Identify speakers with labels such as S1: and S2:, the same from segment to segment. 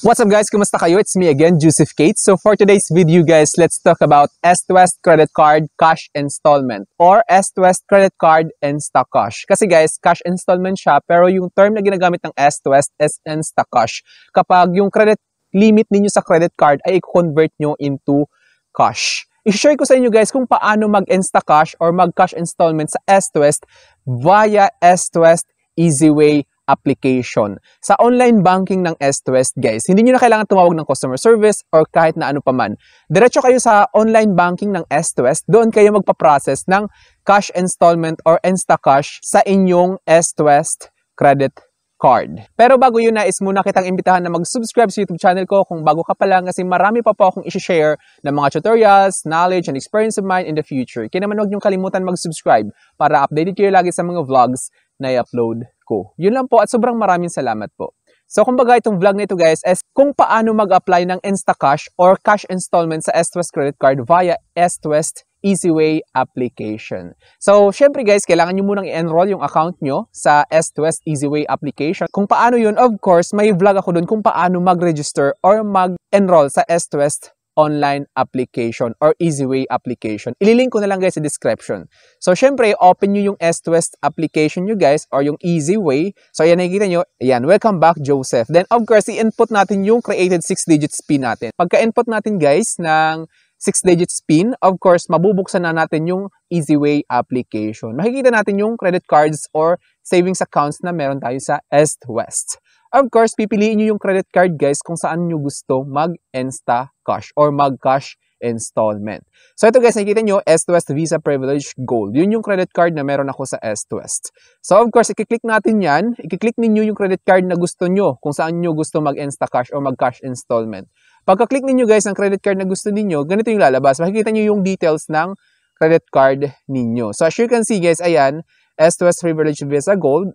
S1: What's up guys? Kumusta kayo? It's me again, Joseph Kate. So for today's video guys, let's talk about East West Credit Card Cash Installment or East West Credit Card Instacash. Kasi guys, cash installment siya pero yung term na ginagamit ng East West is Instacash. Kapag yung credit limit ninyo sa credit card ay i-convert nyo into cash. I-share ko sa inyo guys kung paano mag-Instacash or mag-cash installment sa East West via East West EasyWay application. Sa online banking ng East West guys, hindi nyo na kailangan tumawag ng customer service or kahit na ano paman. Diretso kayo sa online banking ng East West, doon kayo magpa-process ng cash installment or Instacash sa inyong East West credit card. Pero bago yun, nais muna kitang imbitahan na mag-subscribe sa YouTube channel ko kung bago ka pa lang kasi marami pa po akong i-share ng mga tutorials, knowledge, and experience of mine in the future. Kaya naman huwag niyong kalimutan mag-subscribe para updated kayo lagi sa mga vlogs na i-upload ko. Yun lang po at sobrang maraming salamat po. So kumbaga itong vlog na ito guys is kung paano mag-apply ng Instacash or cash installment sa East West credit card via East West EasyWay application. So syempre guys, kailangan nyo munang i-enroll yung account nyo sa East West EasyWay application. Kung paano yun, of course, may vlog ako dun kung paano mag-register or mag-enroll sa East West online application or EasyWay application. Ililink ko na lang guys sa description. So, syempre, open nyo yung East West application nyo guys or yung EasyWay. So, ayan, nakikita nyo. Ayan, welcome back, Joseph. Then, of course, i-input natin yung created 6 digits PIN natin. Pagka-input natin guys ng 6 digits PIN, of course, mabubuksan na natin yung EasyWay application. Makikita natin yung credit cards or savings accounts na meron tayo sa East West. Of course, pipiliin nyo yung credit card guys kung saan nyo gusto mag-Instacash or mag-cash installment. So ito guys, nakikita nyo, East West Visa Privilege Gold. Yun yung credit card na meron ako sa East West. So of course, i-click natin yan. I-click ninyo yung credit card na gusto nyo kung saan nyo gusto mag-Instacash or mag-cash installment. Pagka-click ninyo guys ng credit card na gusto ninyo, ganito yung lalabas. Makikita nyo yung details ng credit card ninyo. So as you can see guys, ayan, East West Privilege Visa Gold.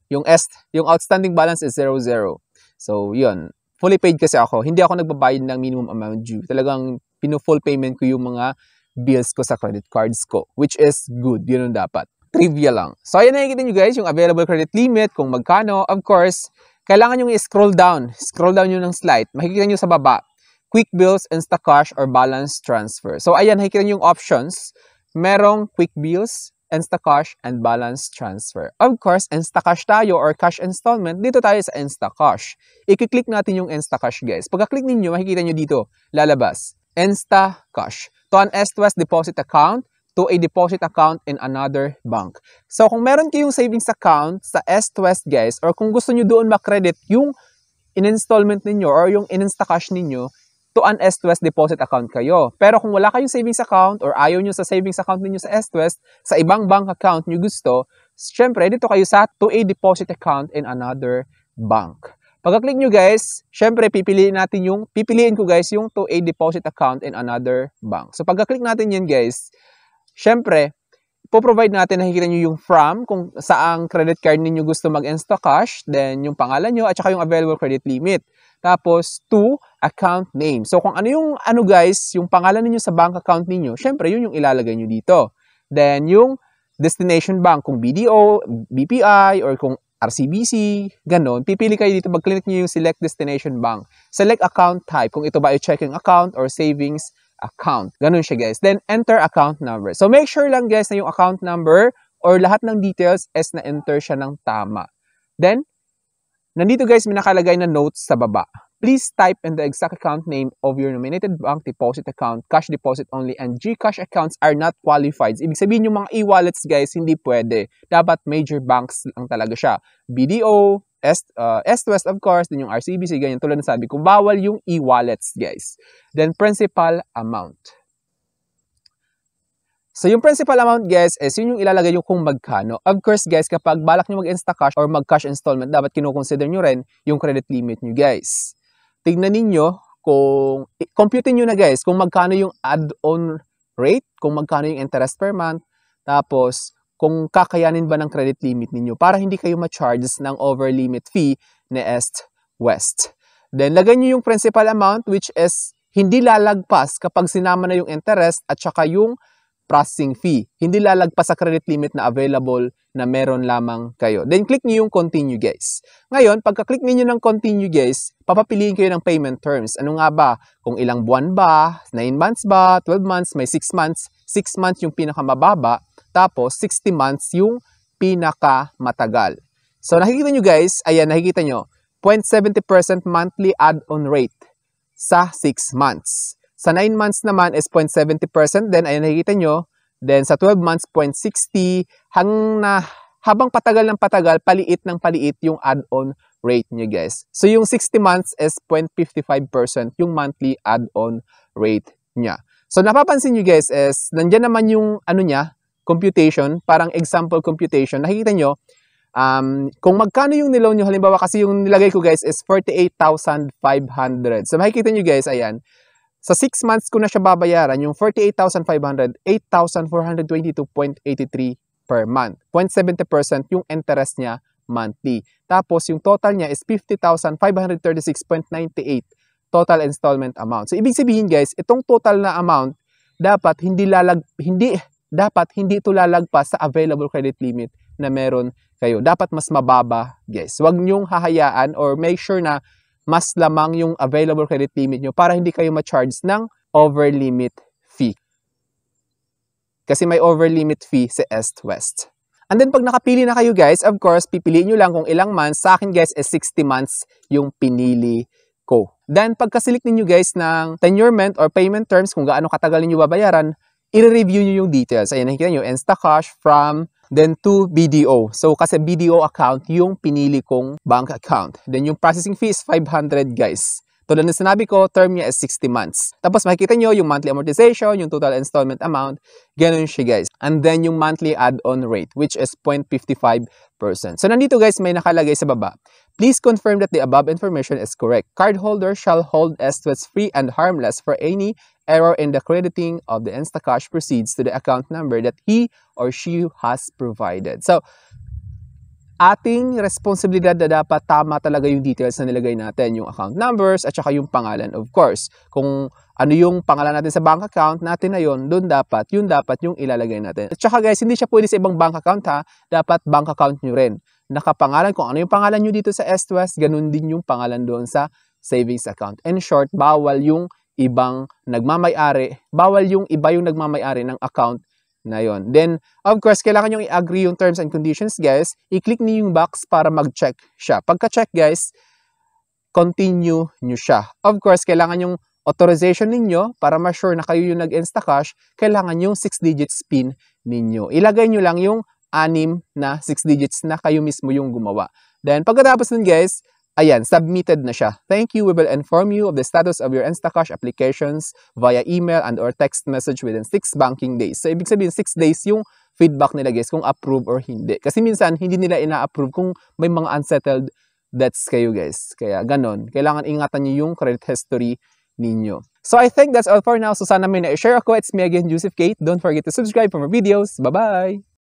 S1: Yung outstanding balance is 00. So, yun. Fully paid kasi ako. Hindi ako nagbabayad ng minimum amount due. Talagang pinu-full payment ko yung mga bills ko sa credit cards ko. Which is good. Yun ang dapat. Trivia lang. So, ayan nakikita nyo guys, yung available credit limit, kung magkano. Of course, kailangan nyo i-scroll down. Scroll down nyo ng slide. Makikita nyo sa baba. Quick Bills, Instacash, or Balance Transfer. So, ayan, nakikita nyo yung options. Merong Quick Bills, Instacash, and Balance Transfer. Of course, Instacash tayo or cash installment, dito tayo sa Instacash. I-click natin yung Instacash guys. Pagka-click ninyo, makikita nyo dito, lalabas, Instacash. To an East West deposit account, to a deposit account in another bank. So, kung meron kayong savings account sa East West guys, or kung gusto nyo doon makredit yung in-installment ninyo or yung in-Instacash ninyo, to an East West deposit account kayo. Pero kung wala kayong savings account or ayaw nyo sa savings account ninyo sa East West, sa ibang bank account nyo gusto, syempre dito kayo sa to a deposit account in another bank. Pagka-click nyo guys, syempre pipiliin ko guys yung to a deposit account in another bank. So pagka-click natin yan guys, syempre, po-provide natin, nakikita nyo yung from, kung saang credit card ninyo gusto mag-Instacash, then yung pangalan nyo, at saka yung available credit limit. Tapos, to account name. So, kung ano yung, guys, yung pangalan ninyo sa bank account ninyo, syempre, yun yung ilalagay nyo dito. Then, yung destination bank, kung BDO, BPI, or kung RCBC, ganon, pipili kayo dito, mag-click nyo yung select destination bank. Select account type, kung ito ba ay checking account or savings account. Ganon siya, guys. Then, enter account number. So, make sure lang, guys, na yung account number or lahat ng details is na-enter siya ng tama. Then, nandito guys, may nakalagay na notes sa baba. Please type in the exact account name of your nominated bank deposit account, cash deposit only, and GCash accounts are not qualified. Ibig sabihin yung mga e-wallets guys, hindi pwede. Dapat major banks lang talaga siya. BDO, East West of course, din yung RCBC, ganyan tulad na sabi ko, bawal yung e-wallets guys. Then principal amount. So, yung principal amount, guys, is yun yung ilalagay yung kung magkano. Of course, guys, kapag balak nyo mag-Instacash or mag-cash installment, dapat kinoconsider nyo rin yung credit limit nyo, guys. Tignan ninyo kung, computein nyo na, guys, kung magkano yung add-on rate, kung magkano yung interest per month, tapos, kung kakayanin ba ng credit limit ninyo para hindi kayo ma-charges ng over-limit fee ni East West. Then, lagay nyo yung principal amount, which is hindi lalagpas kapag sinama na yung interest at saka yung processing fee. Hindi lalagpas sa credit limit na available na meron lamang kayo. Then, click nyo yung continue, guys. Ngayon, pagka-click niyo ng continue, guys, papapiliin kayo ng payment terms. Ano nga ba? Kung ilang buwan ba? 9 months ba? 12 months? May 6 months? 6 months yung pinakamababa. Tapos, 60 months yung pinakamatagal. So, nakikita nyo, guys, ayan, nakikita nyo, 0.70% monthly add-on rate sa 6 months. Sa 9 months naman is 0.70%. Then, ayan nakikita nyo. Then, sa 12 months, 0.60. Habang patagal ng patagal, paliit ng paliit yung add-on rate nyo, guys. So, yung 60 months is 0.55% yung monthly add-on rate niya. So, napapansin nyo, guys, is nandyan naman yung computation, parang example computation. Nakikita nyo, kung magkano yung nilaw nyo, halimbawa kasi yung nilagay ko, guys, is 48,500. So, makikita nyo, guys, ayan. Sa 6 months ko na siya babayaran, yung 48,500, 8,422.83 per month. 0.70% yung interest niya monthly. Tapos, yung total niya is 50,536.98 total installment amount. So, ibig sabihin, guys, itong total na amount, dapat hindi ito lalagpas sa available credit limit na meron kayo. Dapat mas mababa, guys. Huwag niyong hahayaan or make sure na mas lamang yung available credit limit nyo para hindi kayo ma-charge ng over limit fee. Kasi may over limit fee sa East West. And then pag nakapili na kayo, guys, of course, pipiliin nyo lang kung ilang months. Sa akin, guys, is 60 months yung pinili ko. Then pagka-select ninyo, guys, ng tenurement or payment terms, kung gaano katagal niyo babayaran, i-review nyo yung details. Ayan, nakikita nyo, Instacash from then to BDO. So, kasi BDO account yung pinili kong bank account. Then, yung processing fee is 500, guys. Tulad ng sinabi ko, term niya is 60 months. Tapos, makikita nyo yung monthly amortization, yung total installment amount. Ganun siya, guys. And then, yung monthly add-on rate, which is 0.55%. So, nandito, guys, may nakalagay sa baba. Please confirm that the above information is correct. Cardholder shall hold East-West free and harmless for any error in the crediting of the Instacash proceeds to the account number that he or she has provided. So, ating responsibilidad na dapat tama talaga yung details na nilagay natin, yung account numbers at saka yung pangalan, of course. Kung ano yung pangalan natin sa bank account natin na yun, doon dapat yung ilalagay natin. At saka, guys, hindi siya pwede sa ibang bank account, ha. Dapat bank account nyo rin. Nakapangalan, kung ano yung pangalan nyo dito sa East-West, ganun din yung pangalan doon sa savings account. In short, bawal yung ibang nagmamay-ari, bawal yung iba yung nagmamay-ari ng account na yon. Then, of course, kailangan nyo i-agree yung terms and conditions, guys. I-click niyo yung box para mag-check siya. Pagka-check, guys, continue nyo siya. Of course, kailangan yung authorization ninyo para ma-sure na kayo yung nag-Instacash, kailangan yung 6 digits PIN ninyo. Ilagay nyo lang yung 6 na 6 digits na kayo mismo yung gumawa. Then, pagkatapos nun, guys, ayan, submitted na siya. Thank you. We will inform you of the status of your Instacash applications via email and or text message within 6 banking days. So, ibig sabihin, 6 days yung feedback nila, guys, kung approve or hindi. Kasi minsan, hindi nila ina-approve kung may mga unsettled debts kayo, guys. Kaya, ganon. Kailangan ingatan nyo yung credit history ninyo. So, I think that's all for now. So, sana may na-share ako. It's me again, Joseph Kate. Don't forget to subscribe for more videos. Bye-bye!